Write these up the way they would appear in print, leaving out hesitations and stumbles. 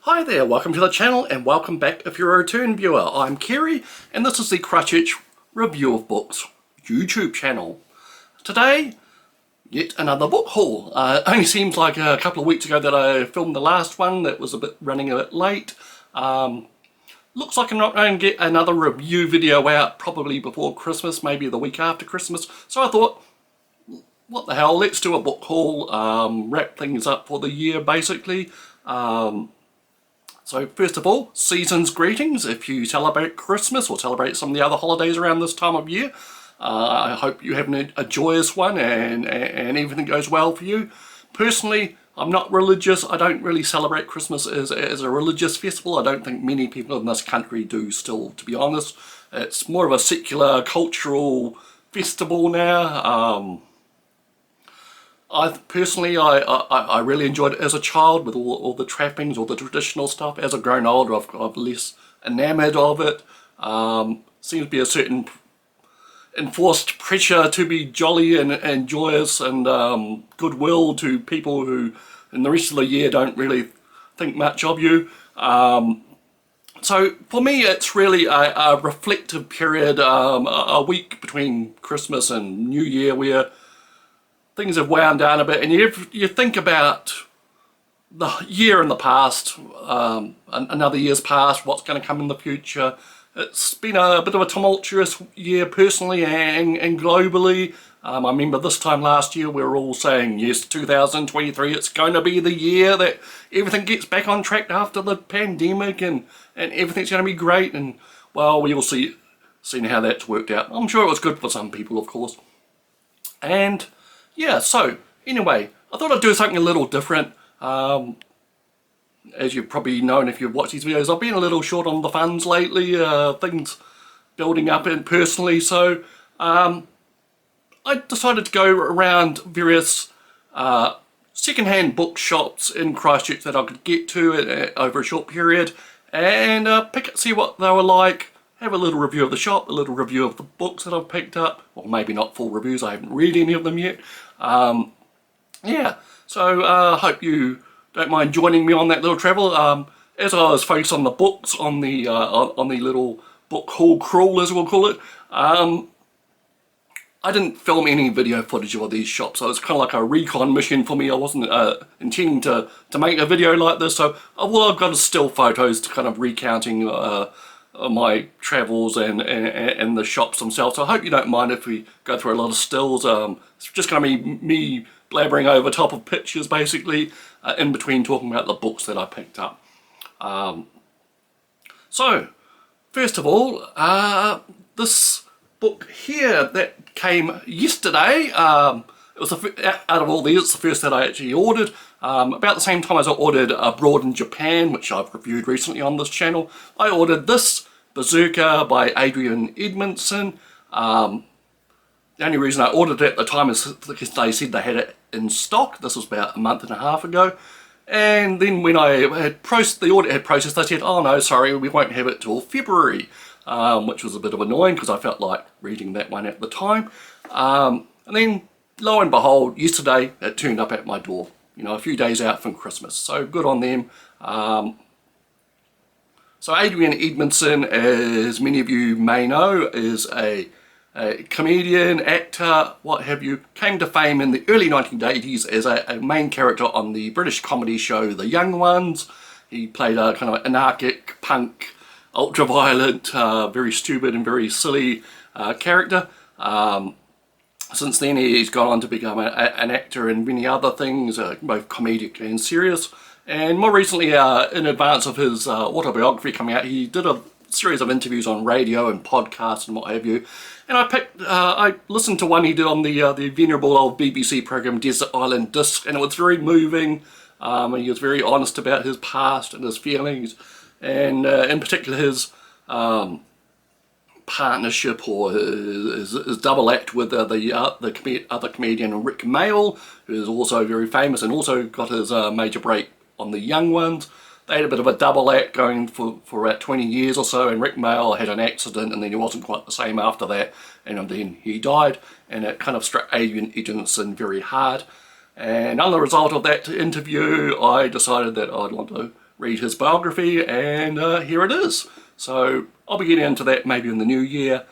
Hi there, welcome to the channel and welcome back if you're a return viewer. I'm Kerry and this is the Christchurch Review of Books YouTube channel. Today, yet another book haul. It only seems like a couple of weeks ago that I filmed the last one that was running a bit late. Looks like I'm not going to get another review video out probably before Christmas, maybe the week after Christmas. So I thought, what the hell, let's do a book haul, wrap things up for the year basically. So first of all, season's greetings if you celebrate Christmas or celebrate some of the other holidays around this time of year. I hope you're having a joyous one and everything goes well for you. Personally, I'm not religious. I don't really celebrate Christmas as a religious festival. I don't think many people in this country do still, to be honest. It's more of a secular, cultural festival now. I really enjoyed it as a child with all the trappings, all the traditional stuff. As I've grown older, I've less enamoured of it. Seems to be a certain enforced pressure to be jolly and joyous and goodwill to people who in the rest of the year don't really think much of you. So for me it's really a reflective period, a week between Christmas and New Year where things have wound down a bit and you think about the year in the past, another year's past, what's going to come in the future. It's been a bit of a tumultuous year personally and globally. I remember this time last year we were all saying, yes, 2023, it's going to be the year that everything gets back on track after the pandemic and everything's going to be great. And well, we all seen how that's worked out. I'm sure it was good for some people, of course. And yeah, so anyway, I thought I'd do something a little different. As you've probably known if you've watched these videos, I've been a little short on the funds lately, things building up in personally, so I decided to go around various second-hand bookshops in Christchurch that I could get to over a short period and see what they were like, have a little review of the shop, a little review of the books that I've picked up, or maybe not full reviews, I haven't read any of them yet. Yeah, so I hope you don't mind joining me on that little travel. As I was focused on the books, on the little book haul crawl as we'll call it, I didn't film any video footage of these shops, so it's kind of like a recon mission for me. I wasn't intending to make a video like this, so all I've got is still photos to kind of recounting my travels and the shops themselves. So I hope you don't mind if we go through a lot of stills. It's just going to be me blabbering over top of pictures basically, in between talking about the books that I picked up. So first of all, this book here that came yesterday, it was out of all these, it's the first that I actually ordered. About the same time as I ordered Abroad in Japan, which I've reviewed recently on this channel, I ordered this, Beserker by Adrian Edmondson. The only reason I ordered it at the time is because they said they had it in stock. This was about a month and a half ago. And then when the order had processed, they said, oh no, sorry, we won't have it till February, which was a bit of annoying because I felt like reading that one at the time. And then lo and behold, yesterday it turned up at my door, you know, a few days out from Christmas. So good on them. So Adrian Edmondson, as many of you may know, is a comedian, actor, what have you, came to fame in the early 1980s as a main character on the British comedy show The Young Ones. He played a kind of anarchic, punk, ultra-violent, very stupid and very silly character. Since then he's gone on to become an actor in many other things, both comedic and serious. And more recently, in advance of his autobiography coming out, he did a series of interviews on radio and podcasts and what have you. And I listened to one he did on the venerable old BBC program Desert Island Disc, and it was very moving. And he was very honest about his past and his feelings, and in particular his partnership or his double act with the other comedian Rick Mayall, who is also very famous and also got his major break on The Young Ones. They had a bit of a double act going for about 20 years or so, and Rick Mayall had an accident and then he wasn't quite the same after that, and then he died, and it kind of struck Adrian Edmondson very hard. And as a result of that interview, I decided that I'd want to read his biography, and here it is. So I'll be getting into that maybe in the new year.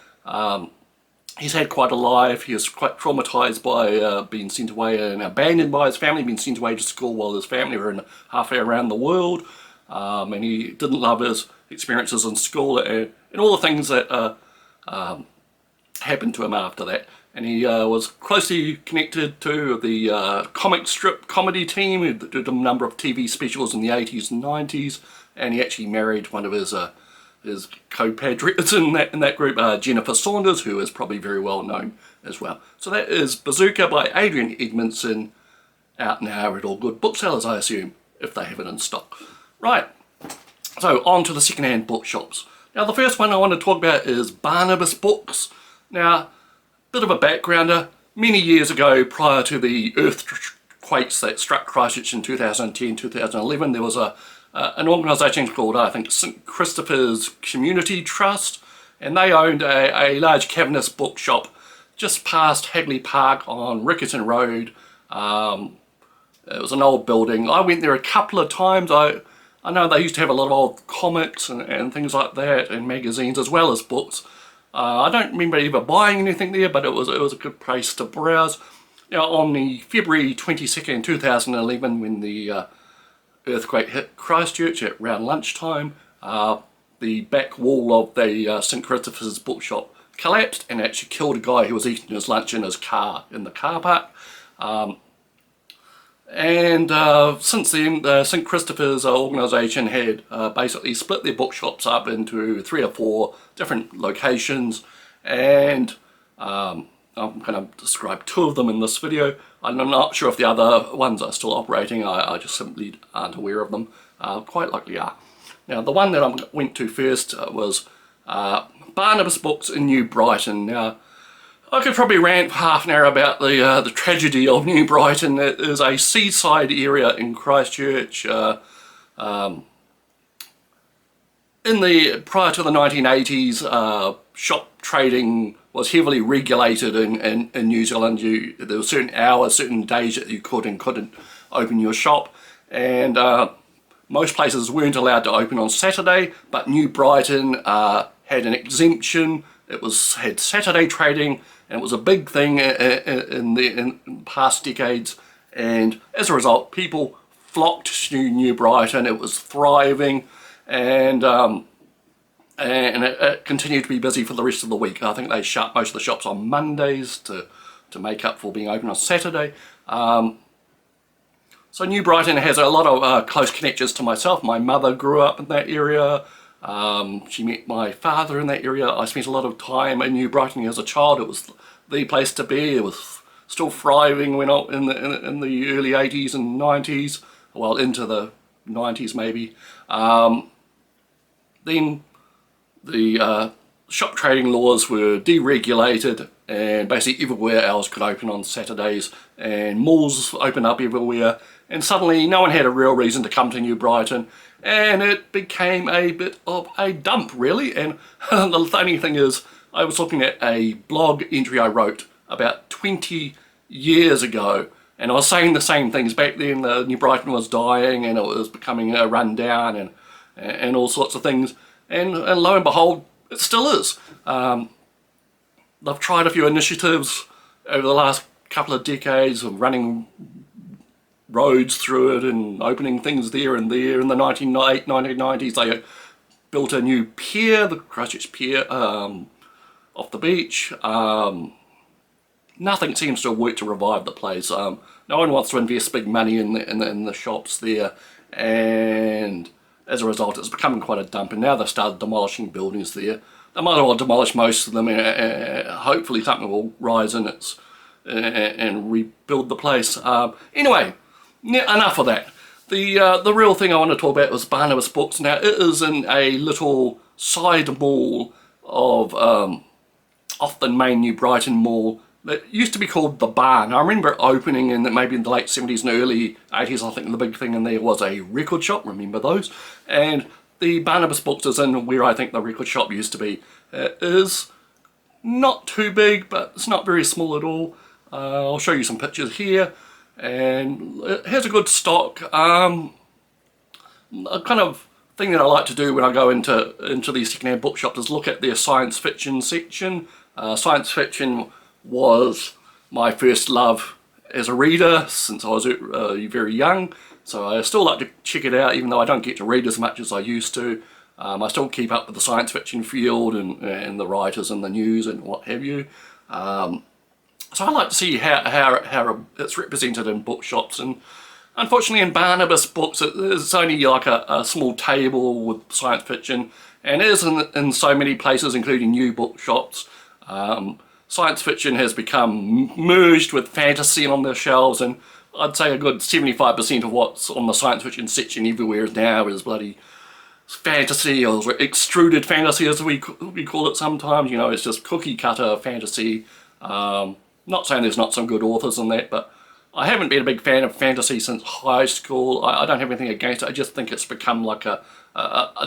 He's had quite a life. He was quite traumatised by being sent away and abandoned by his family, being sent away to school while his family were in halfway around the world. And he didn't love his experiences in school and all the things that happened to him after that. And he was closely connected to the comic strip comedy team, who did a number of TV specials in the 80s and 90s, and he actually married one of his co-patriots in that group, Jennifer Saunders, who is probably very well known as well. So that is Beserker by Adrian Edmondson, out now at all good booksellers, I assume, if they have it in stock. Right, so on to the second-hand bookshops. Now the first one I want to talk about is Barnabas Books. Now, bit of a backgrounder. Many years ago, prior to the earthquakes that struck Christchurch in 2010, 2011, there was an organisation called, I think, St Christopher's Community Trust, and they owned a large cavernous bookshop just past Hagley Park on Rickerton Road. It was an old building. I went there a couple of times. I know they used to have a lot of old comics and things like that, and magazines as well as books. I don't remember ever buying anything there, but it was a good place to browse. Now, on the February 22nd, 2011, when the earthquake hit Christchurch at around lunchtime, the back wall of the St Christopher's bookshop collapsed and actually killed a guy who was eating his lunch in his car in the car park. Since then, the St Christopher's organisation had basically split their bookshops up into 3 or 4 different locations, and I'm going to describe 2 of them in this video. I'm not sure if the other ones are still operating. I just simply aren't aware of them. Quite likely are. Now, the one that I went to first was Barnabas Books in New Brighton. Now, I could probably rant for half an hour about the tragedy of New Brighton. It is a seaside area in Christchurch. Prior to the 1980s, shop trading was heavily regulated in New Zealand. There were certain hours, certain days that you could and couldn't open your shop, and most places weren't allowed to open on Saturday, but New Brighton had an exemption. It had Saturday trading, and it was a big thing in past decades, and as a result people flocked to New Brighton. It was thriving, and it continued to be busy for the rest of the week. I think they shut most of the shops on Mondays to make up for being open on Saturday. So New Brighton has a lot of close connections to myself. My mother grew up in that area. She met my father in that area. I spent a lot of time in New Brighton as a child. It was the place to be. It was still thriving when in the early 80s and 90s, well, into the 90s maybe. Then the shop trading laws were deregulated, and basically everywhere else could open on Saturdays, and malls opened up everywhere, and suddenly no one had a real reason to come to New Brighton, and it became a bit of a dump, really. And the funny thing is, I was looking at a blog entry I wrote about 20 years ago, and I was saying the same things back then. New Brighton was dying, and it was becoming a rundown, and all sorts of things, and lo and behold, it still is. They've tried a few initiatives over the last couple of decades of running roads through it and opening things there and there. In the 1990s, they built a new pier, the Christchurch Pier, off the beach. Nothing seems to have worked to revive the place. No one wants to invest big money in the shops there, and as a result it's becoming quite a dump, and now they've started demolishing buildings there. They might as well demolish most of them, and hopefully something will rise in it and rebuild the place. Anyway, enough of that. The real thing I want to talk about was Barnabas Books. Now, it is in a little side mall of off the main New Brighton Mall that used to be called The Barn. I remember it opening maybe in the late 70s and early 80s. I think the big thing in there was a record shop, remember those? And the Barnabas Books is in where I think the record shop used to be. It is not too big, but it's not very small at all. I'll show you some pictures here, and it has a good stock. a kind of thing that I like to do when I go into these secondhand bookshops is look at their science fiction section. Science fiction was my first love as a reader since I was very young, so I still like to check it out, even though I don't get to read as much as I used to. I still keep up with the science fiction field and the writers and the news and what have you. So I like to see how it's represented in bookshops, and unfortunately in Barnabas Books it's only like a small table with science fiction, and it is in so many places including new bookshops. Science fiction has become merged with fantasy on the shelves, and I'd say a good 75% of what's on the science fiction section everywhere now is bloody fantasy, or extruded fantasy as we call it sometimes. You know, it's just cookie cutter fantasy. Not saying there's not some good authors in that, but I haven't been a big fan of fantasy since high school. I don't have anything against it, I just think it's become like a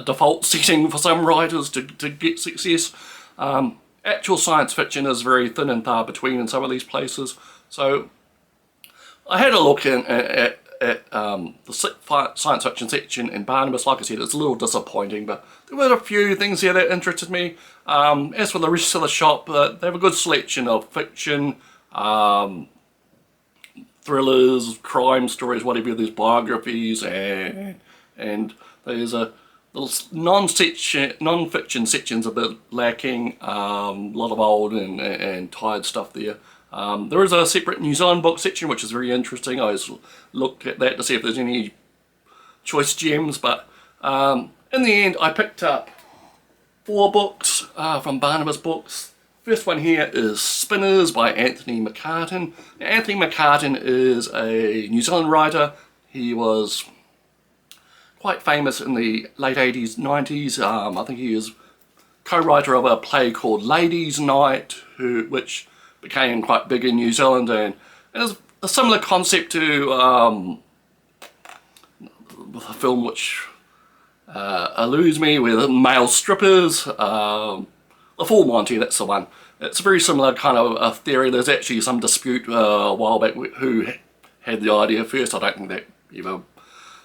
default setting for some writers to get success. Actual science fiction is very thin and far between in some of these places. So I had a look at the science fiction section in Barnabas. Like I said, it's a little disappointing, but there were a few things here that interested me. As for the rest of the shop, they have a good selection of fiction, thrillers, crime stories, whatever. There's biographies, and there's a little non-fiction section's a bit lacking. A lot of old and tired stuff there. There is a separate New Zealand book section, which is very interesting. I just looked at that to see if there's any choice gems, but in the end I picked up 4 books from Barnabas Books. First one here is Spinners by Anthony McCartin. Now, Anthony McCartin is a New Zealand writer. He was quite famous in the late 80s, 90s. I think he was co-writer of a play called Ladies' Night, which became quite big in New Zealand, and it's a similar concept to a film which eludes me, with male strippers. The Full Monty, that's the one. It's a very similar kind of a theory. There's actually some dispute a while back who had the idea first. I don't think that ever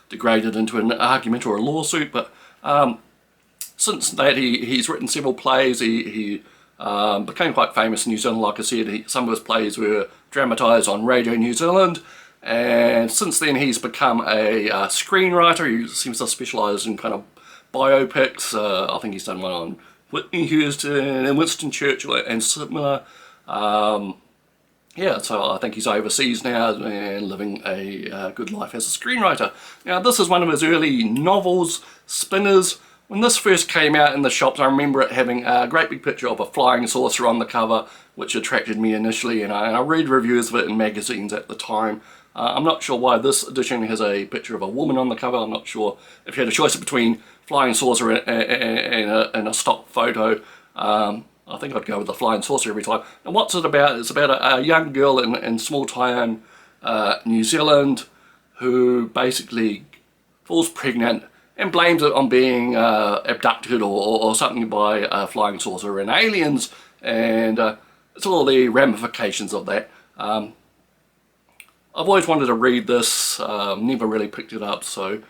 degraded into an argument or a lawsuit, but since that he's written several plays. He became quite famous in New Zealand. Like I said, some of his plays were dramatised on Radio New Zealand, and since then he's become a screenwriter. He seems to specialise in kind of biopics. I think he's done one on Whitney Houston and Winston Churchill and similar. Yeah, so I think he's overseas now and living a good life as a screenwriter. Now, this is one of his early novels, Spinners. When this first came out in the shops, I remember it having a great big picture of a flying saucer on the cover, which attracted me initially, and I read reviews of it in magazines at the time. I'm not sure why this edition has a picture of a woman on the cover. I'm not sure if you had a choice between flying saucer and a stock photo. I think I'd go with the flying saucer every time. And what's it about? It's about a young girl in small-town New Zealand who basically falls pregnant and blames it on being abducted or something by a flying saucer and aliens, and it's all the ramifications of that. I've always wanted to read this, never really picked it up, so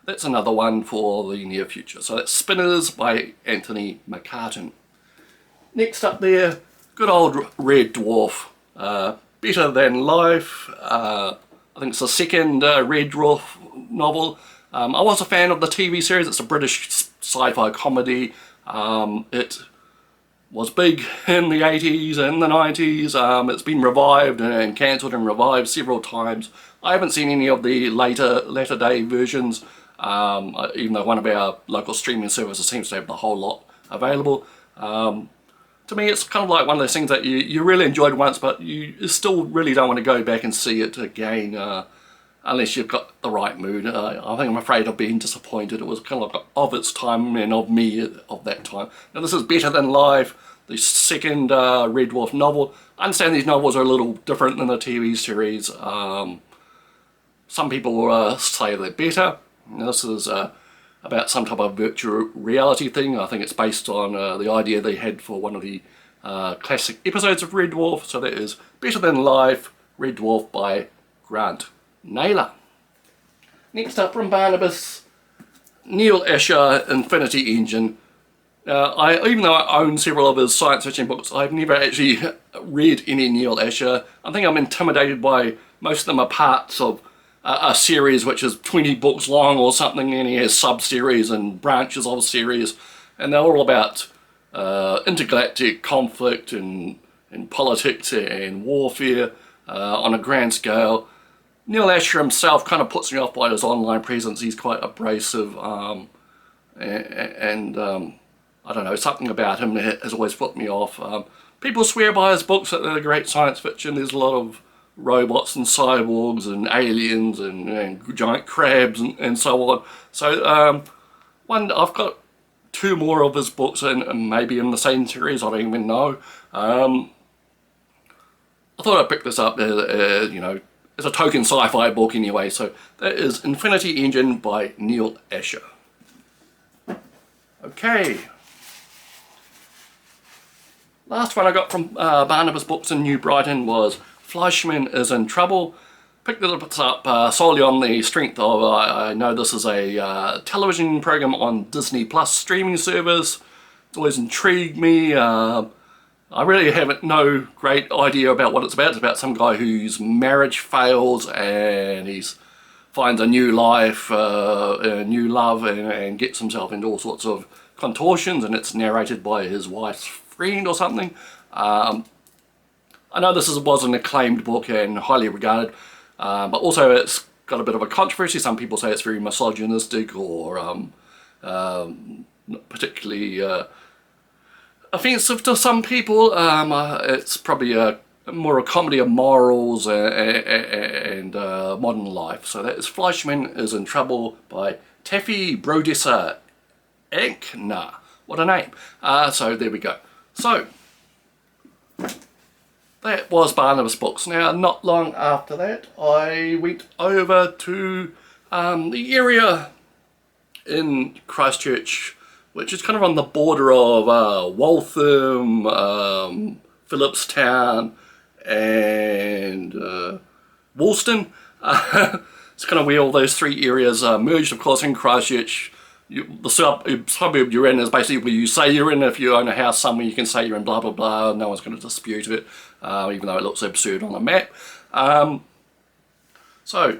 that's another one for the near future. So that's Spinners by Anthony McCartin. Next up there, good old Red Dwarf, Better Than Life. I think it's the second Red Dwarf novel. I was a fan of the TV series. It's a British sci-fi comedy. It was big in the 80s and the 90s. It's been revived and cancelled and revived several times. I haven't seen any of the latter day versions, even though one of our local streaming services seems to have the whole lot available. To me, it's kind of like one of those things that you really enjoyed once, but you still really don't want to go back and see it again, unless you've got the right mood. I think I'm afraid of being disappointed. It was kind of like of its time and of me of that time. Now, this is Better Than Life, the second Red Dwarf novel. I understand these novels are a little different than the TV series. Some people say they're better. Now, this is about some type of virtual reality thing. I think it's based on the idea they had for one of the classic episodes of Red Dwarf. So that is Better Than Life, Red Dwarf by Grant Naylor. Next up from Barnabas, Neil Asher, Infinity Engine. Even though I own several of his science fiction books, I've never actually read any Neil Asher. I think I'm intimidated by most of them are parts of a series which is 20 books long or something, and he has sub-series and branches of series, and they're all about intergalactic conflict and politics and warfare on a grand scale. Neil Asher himself kind of puts me off by his online presence. He's quite abrasive, and I don't know, something about him has always put me off. People swear by his books that they're great science fiction. There's a lot of robots and cyborgs and aliens and giant crabs and so on. So I've got 2 more of his books, and maybe in the same series, I don't even know. I thought I'd pick this up, you know, as a token sci-fi book anyway. So that is Infinity Engine by Neil Asher. Okay. Last one I got from Barnabas Books in New Brighton was Fleishman Is In Trouble. Picked this up solely on the strength of, I know this is a television program on Disney Plus streaming service. It's always intrigued me. I really have no great idea about what it's about. It's about some guy whose marriage fails and he finds a new life, a new love, and gets himself into all sorts of contortions, and it's narrated by his wife's friend or something. I know this was an acclaimed book and highly regarded, but also it's got a bit of a controversy. Some people say it's very misogynistic or particularly offensive to some people. It's probably more a comedy of morals and modern life. So that is Fleishman Is In Trouble by Taffy Brodesser Ankner. What a name. So there we go. So that was Barnabas Books. Now, not long after that, I went over to the area in Christchurch, which is kind of on the border of Waltham, Phillipstown, and Woolston. It's kind of where all those 3 areas are merged, of course, in Christchurch. The suburb you're in is basically where you say you're in. If you own a house somewhere, you can say you're in blah blah blah. No one's going to dispute it, even though it looks absurd on a map. So,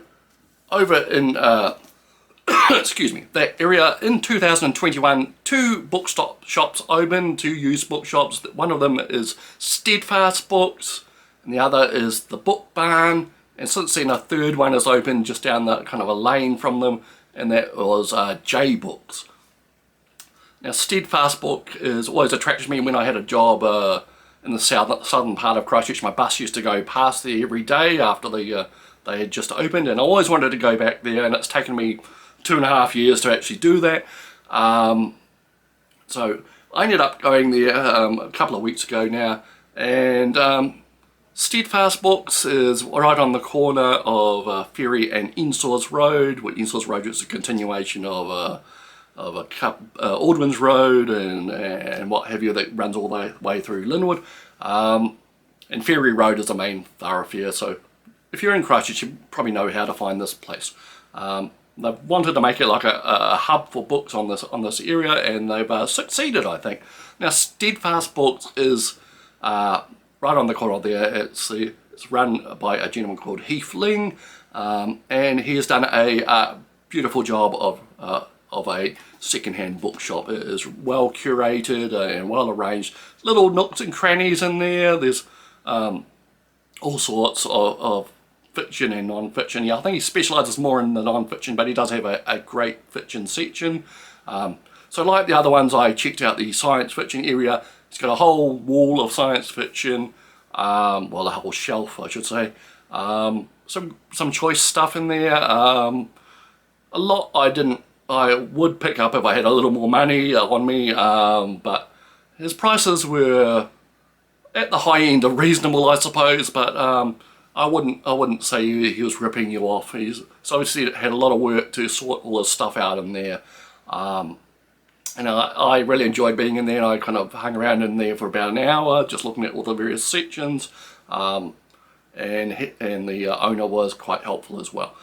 over in excuse me, that area in 2021, 2 bookshops opened, 2 used bookshops. One of them is Steadfast Books, and the other is the Book Barn. And since then, a 3rd one has opened just down the kind of a lane from them, and that was J Books. Now, Steadfast Book is always attracted me. When I had a job in the southern part of Christchurch, my bus used to go past there every day after they had just opened, and I always wanted to go back there, and it's taken me 2.5 years to actually do that. So I ended up going there a couple of weeks ago now, and Steadfast Books is right on the corner of Ferry and Ensour's Road, where Ensour's Road is a continuation of Aldwyn's Road and what have you, that runs all the way through Linwood. And Ferry Road is the main thoroughfare, so if you're in Christchurch, you probably know how to find this place. They've wanted to make it like a hub for books on this area, and they've succeeded, I think. Now, Steadfast Books is right on the corner there. It's run by a gentleman called Heath Ling, and he has done a beautiful job of a second-hand bookshop. It is well curated and well arranged. Little nooks and crannies in there. There's all sorts of fiction and non-fiction. Yeah, I think he specialises more in the non-fiction, but he does have a great fiction section. So like the other ones, I checked out the science fiction area. It's got a whole wall of science fiction, well, a whole shelf, I should say. Some choice stuff in there. A lot I would pick up if I had a little more money on me, but his prices were at the high end of reasonable, I suppose. But I wouldn't say he was ripping you off. He's obviously had a lot of work to sort all his stuff out in there. And I really enjoyed being in there, and I kind of hung around in there for about an hour just looking at all the various sections, and the owner was quite helpful as well.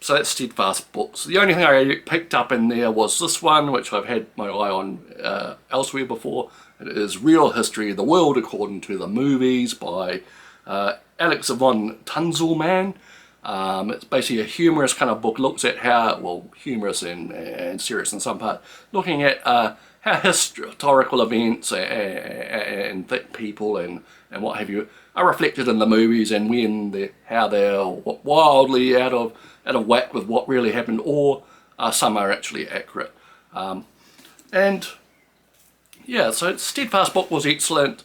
So that's Steadfast Books. The only thing I picked up in there was this one, which I've had my eye on elsewhere before. It is Real History, The World According to the Movies by Alex von Tunzelmann. It's basically a humorous kind of book, looks at how, well, humorous and serious in some part, looking at how historical events and people and what have you are reflected in the movies, and how they're wildly out of whack with what really happened, or some are actually accurate. And yeah, so Steadfast Book was excellent.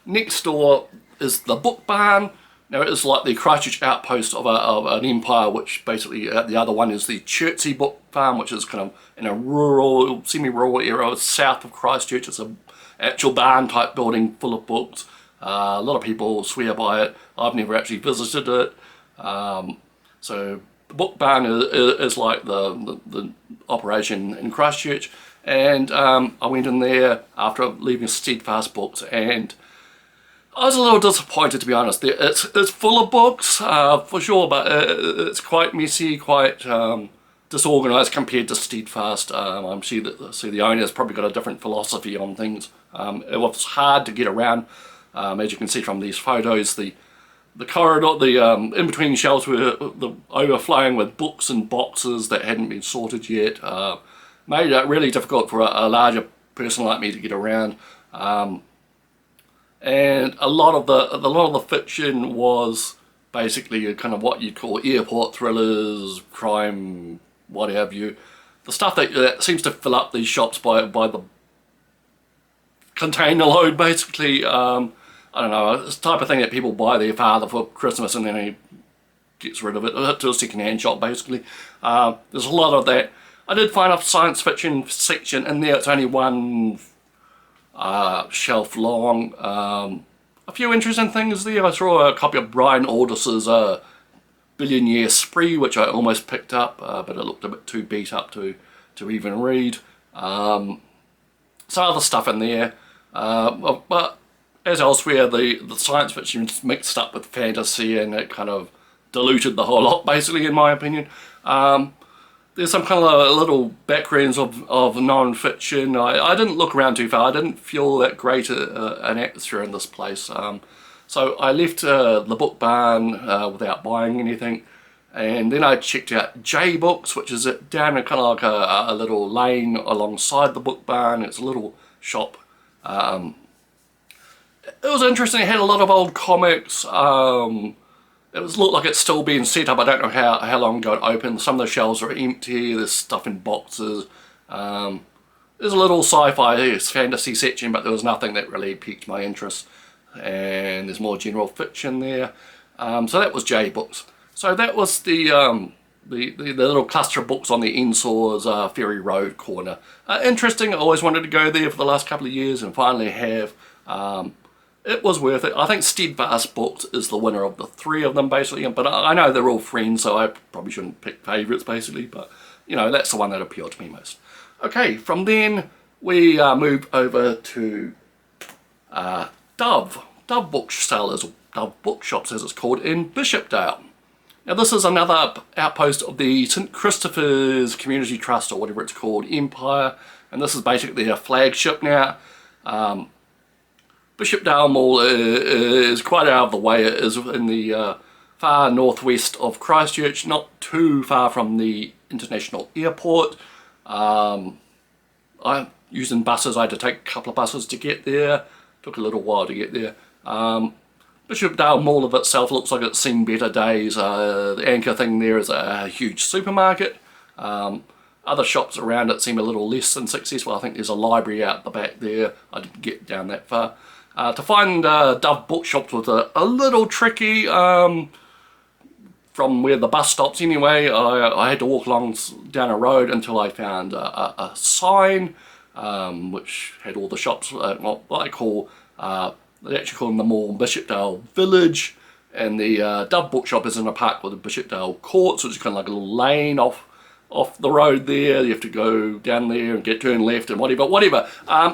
Next door is the Book Barn. Now it is like the Christchurch outpost of an empire, which basically the other one is the Chertsey Book Farm, which is kind of in a rural, semi-rural area south of Christchurch. It's an actual barn type building full of books. A lot of people swear by it. I've never actually visited it. So the Book Barn is like the operation in Christchurch, and I went in there after leaving Steadfast Books, and I was a little disappointed, to be honest. It's full of books, for sure, but it's quite messy, quite disorganised compared to Steadfast. I'm sure that the owner's probably got a different philosophy on things. It was hard to get around, as you can see from these photos. The corridor, the in-between shelves were overflowing with books and boxes that hadn't been sorted yet. Made it really difficult for a larger person like me to get around. And a lot of the fiction was basically kind of what you'd call airport thrillers, crime, what have you. The stuff that seems to fill up these shops by the container load, basically. I don't know, it's the type of thing that people buy their father for Christmas and then he gets rid of it to a second-hand shop, basically. There's a lot of that. I did find a science fiction section in there. It's only one shelf long. A few interesting things there. I saw a copy of Brian Aldiss's Billion Year Spree, which I almost picked up, but it looked a bit too beat up to even read. Some other stuff in there, but as elsewhere, the science fiction is mixed up with fantasy, and it kind of diluted the whole lot, basically, in my opinion. There's some kind of little backgrounds of non-fiction. I didn't look around too far. I didn't feel that great an atmosphere in this place. So I left the Book Barn without buying anything. And then I checked out J Books, which is down in kind of like a little lane alongside the Book Barn. It's a little shop. It was interesting. It had a lot of old comics. It looked like it's still being set up. I don't know how long ago it opened. Some of the shelves are empty. There's stuff in boxes. There's a little sci-fi fantasy section, but there was nothing that really piqued my interest. And there's more general fiction there. So that was J Books. So that was the little cluster of books on the Ensore's Ferry Road corner. Interesting. I always wanted to go there for the last couple of years and finally have. It was worth it. I think Steadfast Books is the winner of the three of them, basically. But I know they're all friends, so I probably shouldn't pick favourites, basically. But, you know, that's the one that appealed to me most. Okay, from then we moved over to Dwarf Booksellers, or Dwarf Bookshops as it's called, in Bishopdale. Now this is another outpost of the St Christopher's Community Trust, or whatever it's called, Empire. And this is basically a flagship now. Bishopdale Mall is quite out of the way. It is in the far northwest of Christchurch, not too far from the international airport. Using buses, I had to take a couple of buses to get there. Took a little while to get there. Bishopdale Mall of itself looks like it's seen better days. The anchor thing there is a huge supermarket. Other shops around it seem a little less than successful. I think there's a library out the back there. I didn't get down that far. To find Dwarf Bookshops was a little tricky. From where the bus stops anyway, I had to walk along down a road until I found a sign which had all the shops, what I call, they actually call them the mall Bishopdale Village, and the Dwarf Bookshop is in a park with the Bishopdale Court, so it's kind of like a little lane off the road there. You have to go down there and turn left and whatever.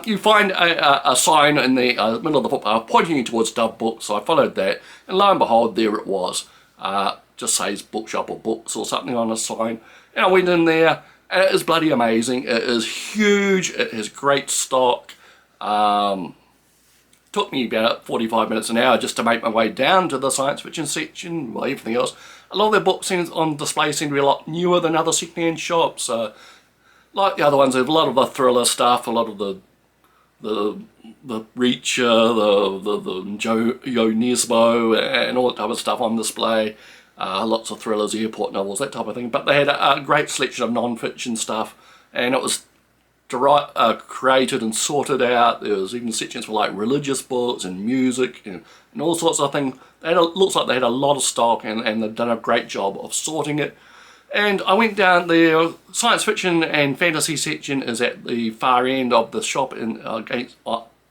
You find a sign in the middle of the footpath pointing you towards Dwarf Books, so I followed that, and lo and behold, there it was. just says bookshop or books or something on a sign. And I went in there, and it is bloody amazing. It is huge, it has great stock. Took me about 45 minutes an hour just to make my way down to the science fiction section. Well, everything else, a lot of their books on display seem to be a lot newer than other secondhand shops. Like the other ones, there's a lot of the thriller stuff, a lot of the Reacher, the Yo Nesbo, and all that type of stuff on display. Lots of thrillers, airport novels, that type of thing. But they had a great selection of non-fiction stuff, and it was created and sorted out. There was even sections for like religious books and music and all sorts of things. It looks like they had a lot of stock, and they've done a great job of sorting it. And I went down there. Science fiction and fantasy section is at the far end of the shop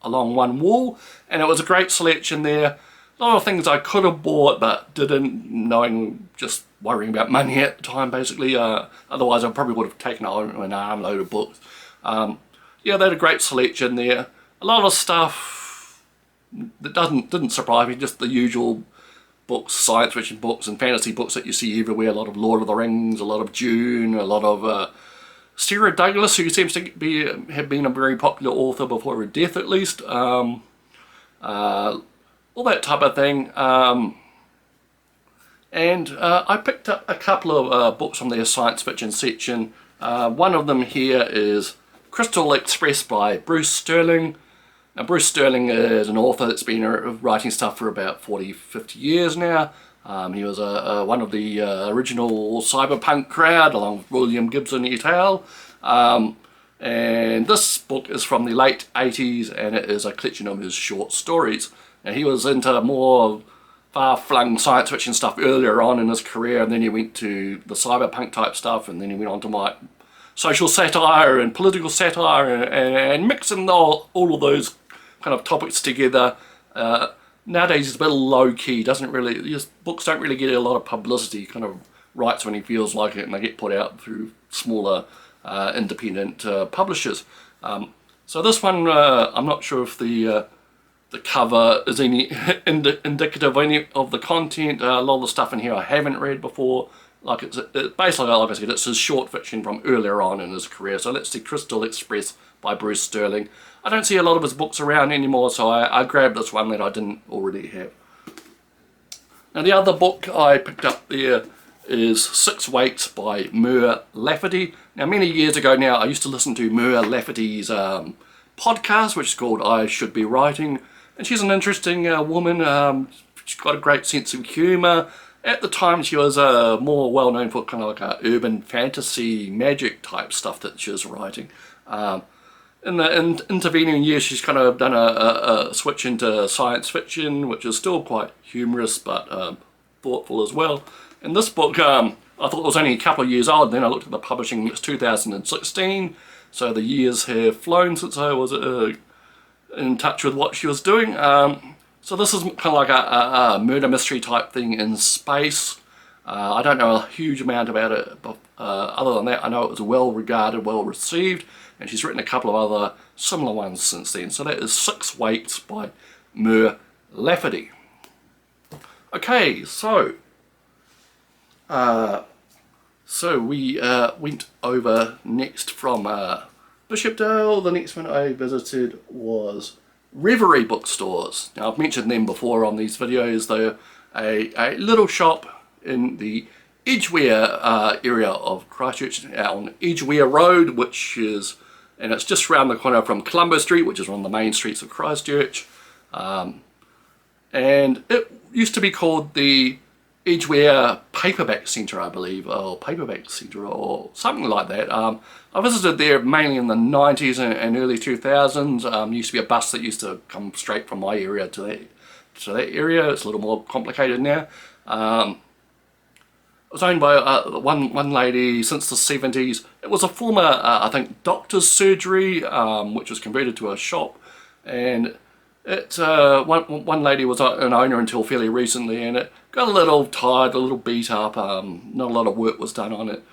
along one wall, and it was a great selection there. A lot of things I could have bought but didn't, just worrying about money at the time basically. Otherwise I probably would have taken an armload of books. Yeah, they had a great selection there. A lot of stuff that didn't surprise me, just the usual books, science fiction books and fantasy books that you see everywhere. A lot of Lord of the Rings, a lot of Dune, a lot of Sarah Douglas, who seems to have been a very popular author before her death at least. All that type of thing. And I picked up a couple of books from their science fiction section. One of them here is Crystal Express by Bruce Sterling. Now, Bruce Sterling is an author that's been writing stuff for about 40-50 years now. He was one of the original cyberpunk crowd, along with William Gibson et al. And this book is from the late 80s, and it is a collection of his short stories. Now, he was into more far-flung science fiction stuff earlier on in his career, and then he went to the cyberpunk type stuff, and then he went on to my social satire and political satire, and mixing all of those kind of topics together. Nowadays he's a bit low-key, his books don't really get a lot of publicity. He kind of writes when he feels like it, and they get put out through smaller independent publishers. So this one, I'm not sure if the cover is any indicative of any of the content. A lot of the stuff in here I haven't read before. Like it's basically, like I said, it's his short fiction from earlier on in his career. So let's see Crystal Express by Bruce Sterling. I don't see a lot of his books around anymore, so I grabbed this one that I didn't already have. Now the other book I picked up there is Six Weights by Mur Lafferty. Now many years ago now, I used to listen to Mur Lafferty's podcast, which is called I Should Be Writing. And she's an interesting woman. She's got a great sense of humour. At the time, she was more well known for kind of like a urban fantasy magic type stuff that she was writing. In the intervening years, she's kind of done a switch into science fiction, which is still quite humorous but thoughtful as well. And this book, I thought it was only a couple of years old. Then I looked at the publishing, it's 2016. So the years have flown since I was in touch with what she was doing. So this is kind of like a murder mystery type thing in space. I don't know a huge amount about it, but other than that, I know it was well regarded, well received, and she's written a couple of other similar ones since then. So that is Six Weights by Mur Lafferty. Okay, so we went over next from Bishopdale. The next one I visited was Reverie Bookstores. Now I've mentioned them before on these videos. They're a little shop in the Edgware area of Christchurch, on Edgware Road, and it's just around the corner from Colombo Street, which is one of the main streets of Christchurch. And it used to be called the Edgware Paperback Centre, I believe, or Paperback Centre, or something like that. I visited there mainly in the 90s and early 2000s. Used to be a bus that used to come straight from my area to that area. It's a little more complicated now. It was owned by one lady since the 70s. It was a former, I think, doctor's surgery, which was converted to a shop. And one lady was an owner until fairly recently, and it got a little tired, a little beat up. Not a lot of work was done on it.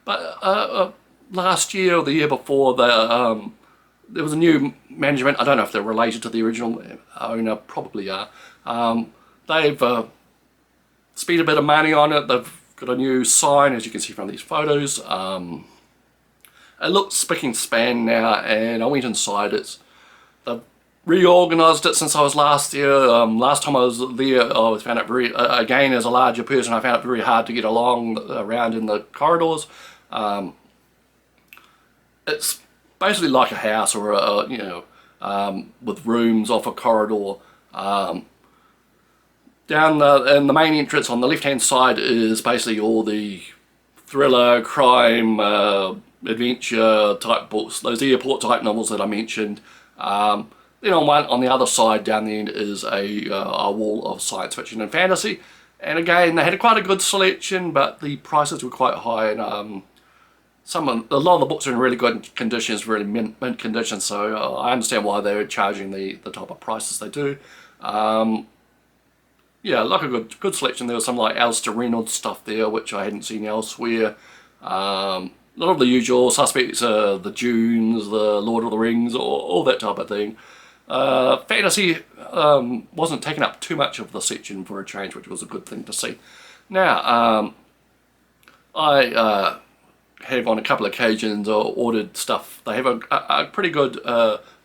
But last year or the year before, there was a new management. I don't know if they're related to the original owner, probably are. They've spent a bit of money on it. They've got a new sign, as you can see from these photos. It looks spick and span now, and I went inside. They've reorganised it since I was last there. Last time I was there, I found it very, again as a larger person, I found it very hard to get along around in the corridors. It's basically like a house, or with rooms off a corridor. Down in the main entrance on the left hand side is basically all the thriller, crime, adventure type books, those airport type novels that I mentioned. Then on the other side down the end is a wall of science fiction and fantasy, and again they had quite a good selection, but the prices were quite high, and a lot of the books are in really good conditions, really mint condition, so I understand why they're charging the type of prices they do. Yeah, like a good selection. There was some like Alistair Reynolds stuff there, which I hadn't seen elsewhere. A lot of the usual suspects, the Dunes, the Lord of the Rings, all that type of thing. Fantasy wasn't taking up too much of the section for a change, which was a good thing to see. Now, I have on a couple of occasions ordered stuff. They have a pretty good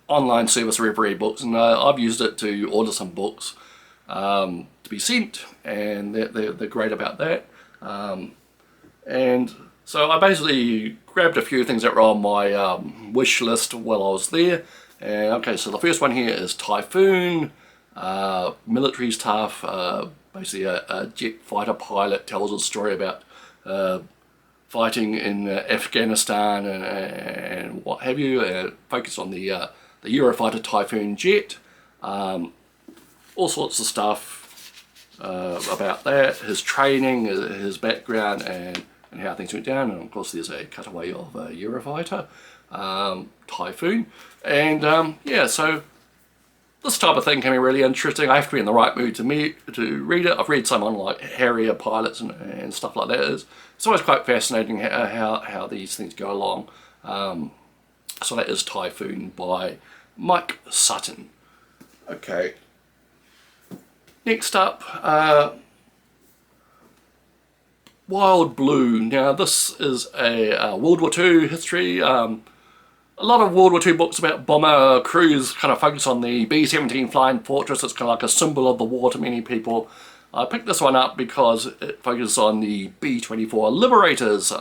online service, Reverie Books, and I've used it to order some books to be sent, and they're great about that. And so I basically grabbed a few things that were on my wish list while I was there. And okay, so the first one here is Typhoon, military stuff. Basically a jet fighter pilot tells a story about fighting in Afghanistan and what have you. Focus on the Eurofighter Typhoon jet. All sorts of stuff about that, his training, his background, and how things went down. And of course there's a cutaway of a Eurofighter Typhoon, and yeah, so this type of thing can be really interesting. I have to be in the right mood to read it. I've read some on like Harrier pilots and stuff like that. It's always quite fascinating how these things go along. So that is Typhoon by Mike Sutton. Okay. Next up, Wild Blue. Now this is a World War II history. A lot of World War II books about bomber crews kind of focus on the B-17 Flying Fortress. It's kind of like a symbol of the war to many people. I picked this one up because it focuses on the B-24 Liberators,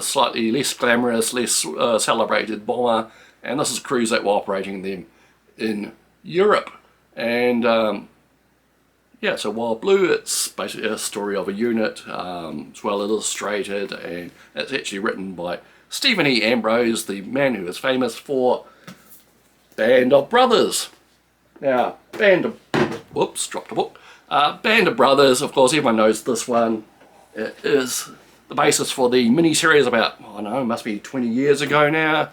slightly less glamorous, less celebrated bomber, and this is crews that were operating them in Europe. And yeah, so Wild Blue, it's basically a story of a unit. It's well illustrated, and it's actually written by Stephen E. Ambrose, the man who is famous for Band of Brothers. Now, whoops, dropped a book. Band of Brothers, of course, everyone knows this one. It is the basis for the mini-series about, I don't know, must be 20 years ago now.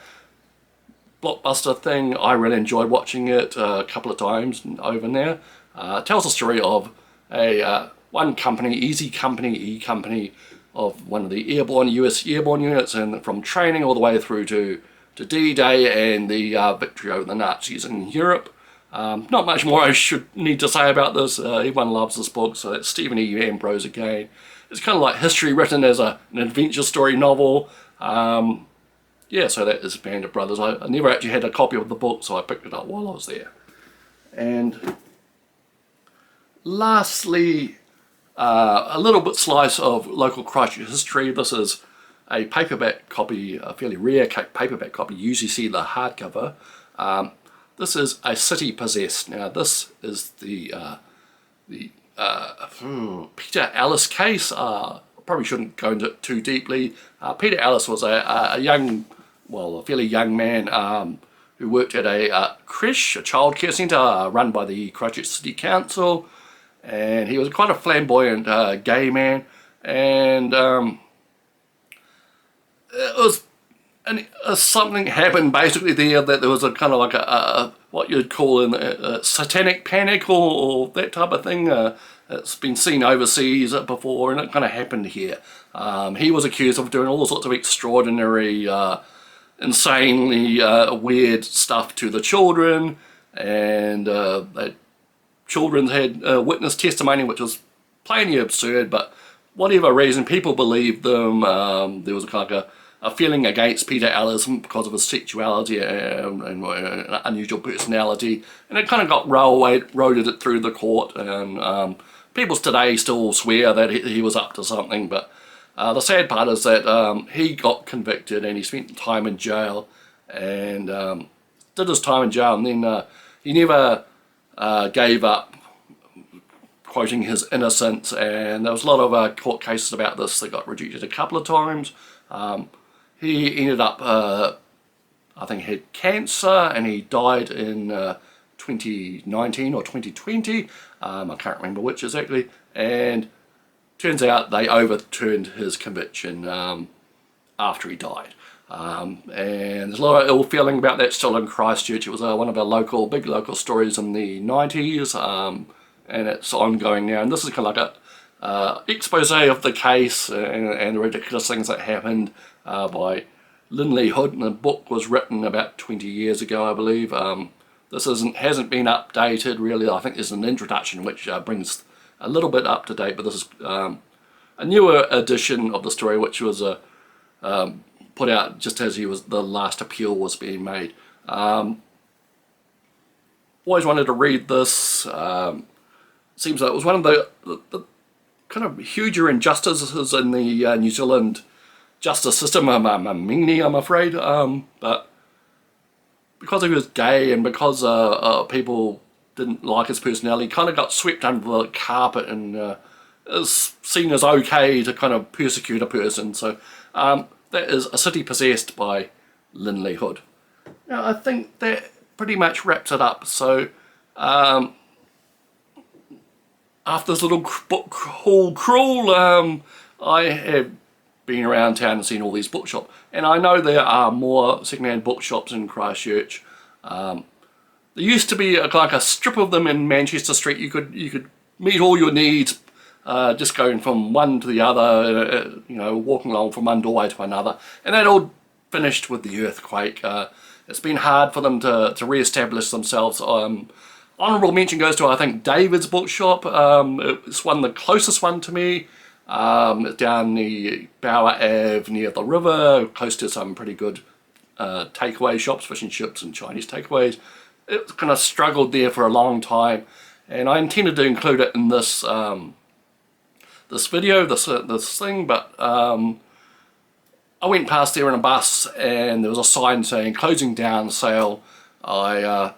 Blockbuster thing. I really enjoyed watching it a couple of times over now. It tells the story of one company, E Company, of one of the US airborne units, and from training all the way through to D-Day and the victory over the Nazis in Europe. Not much more I should need to say about this. Everyone loves this book, so it's Stephen E. Ambrose again. It's kind of like history written as an adventure story novel. Yeah, so that is Band of Brothers. I never actually had a copy of the book, so I picked it up while I was there. And lastly, a little bit slice of local Christchurch history. This is a paperback copy, a fairly rare paperback copy. You usually see the hardcover. This is A City Possessed. Now this is the Peter Ellis case. Probably shouldn't go into it too deeply. Peter Ellis was a fairly young man who worked at a creche, a childcare centre run by the Christchurch City Council. And he was quite a flamboyant gay man, and something happened basically there, that there was a kind of like a what you'd call a satanic panic or that type of thing. It's been seen overseas before, and it kind of happened here. He was accused of doing all sorts of extraordinary, insanely weird stuff to the children, and children had witness testimony which was plainly absurd, but whatever reason, people believed them. There was kind of a feeling against Peter Ellison because of his sexuality and unusual personality, and it kind of got railroaded it through the court, and people today still swear that he was up to something, but the sad part is that he got convicted and he spent time in jail, and did his time in jail, and then he never gave up quoting his innocence, and there was a lot of court cases about this that got rejected a couple of times. He ended up, I think, had cancer, and he died in 2019 or 2020. I can't remember which exactly. And turns out they overturned his conviction after he died. And there's a lot of ill feeling about that still in Christchurch. It was one of our big local stories in the 90s, and it's ongoing now. And this is kind of like a expose of the case and the ridiculous things that happened by Lindley Hood, and the book was written about 20 years ago, I believe. This hasn't been updated really. I think there's an introduction which brings a little bit up to date, but this is a newer edition of the story, which was put out just as the last appeal was being made. Always wanted to read this. Seems like it was one of the kind of huger injustices in the New Zealand justice system. I'm afraid, but because he was gay and because people didn't like his personality, he kind of got swept under the carpet and is seen as okay to kind of persecute a person. So that is A City Possessed by Lindley Hood. Now, I think that pretty much wraps it up. So after this little book haul crawl, I have been around town and seen all these bookshops, and I know there are more secondhand bookshops in Christchurch. There used to be like a strip of them in Manchester Street. You could meet all your needs just going from one to the other, walking along from one doorway to another, and that all finished with the earthquake. It's been hard for them to re-establish themselves. Honourable mention goes to, I think, David's bookshop. It's the closest one to me. It's down the Bower Ave near the river, close to some pretty good takeaway shops, fish and chips and Chinese takeaways. It's kind of struggled there for a long time, and I intended to include it in this this video, this thing, but I went past there in a bus and there was a sign saying closing down sale. I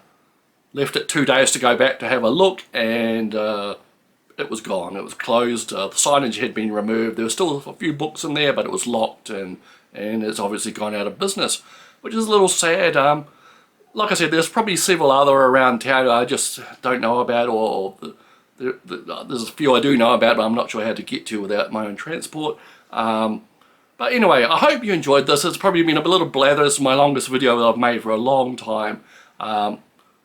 left it 2 days to go back to have a look, and it was gone. It was closed. The signage had been removed. There were still a few books in there, but it was locked, and it's obviously gone out of business, which is a little sad. Like I said, there's probably several other around town I just don't know about, or there's a few I do know about, but I'm not sure how to get to without my own transport. But anyway, I hope you enjoyed this. It's probably been a little blather. It's my longest video that I've made for a long time.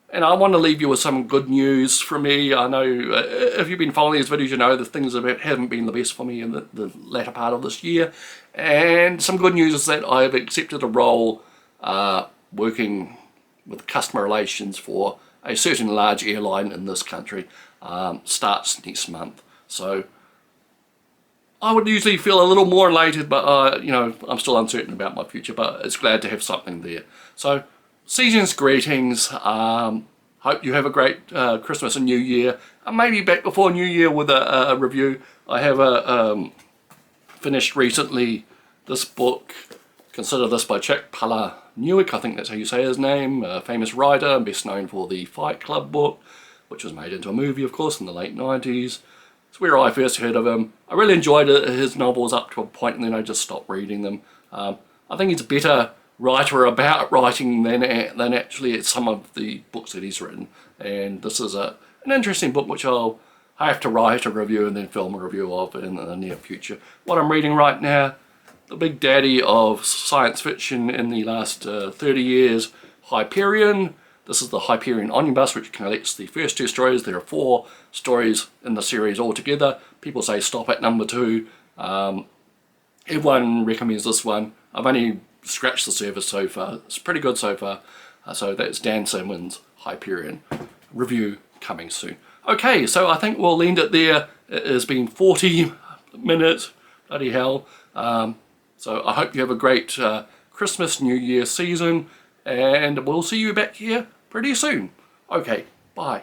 And I want to leave you with some good news from me. I know if you've been following these videos, you know that things haven't been the best for me in the latter part of this year. And some good news is that I've accepted a role working with customer relations for a certain large airline in this country. Starts next month. So I would usually feel a little more elated, but I'm still uncertain about my future, but it's glad to have something there. So season's greetings. Hope you have a great Christmas and New Year. I may be back before New Year with a review. I have finished recently this book, Consider This, by Chick Palahniuk. I think that's how you say his name. A famous writer, best known for the Fight Club book, which was made into a movie, of course, in the late 90s. It's where I first heard of him. I really enjoyed his novels up to a point, and then I just stopped reading them. I think he's a better writer about writing than actually it's some of the books that he's written, and this is an interesting book which I have to write a review and then film a review of in the near future. What I'm reading right now, the big daddy of science fiction in the last 30 years, Hyperion. This is the Hyperion Omnibus, which collects the first 2 stories. There are 4 stories in the series altogether. People say stop at number 2. Everyone recommends this one. I've only scratched the surface so far. It's pretty good so far. So that's Dan Simmons' Hyperion review coming soon. Okay, so I think we'll end it there. It has been 40 minutes, bloody hell. So I hope you have a great Christmas, New Year season, and we'll see you back here pretty soon. Okay, bye.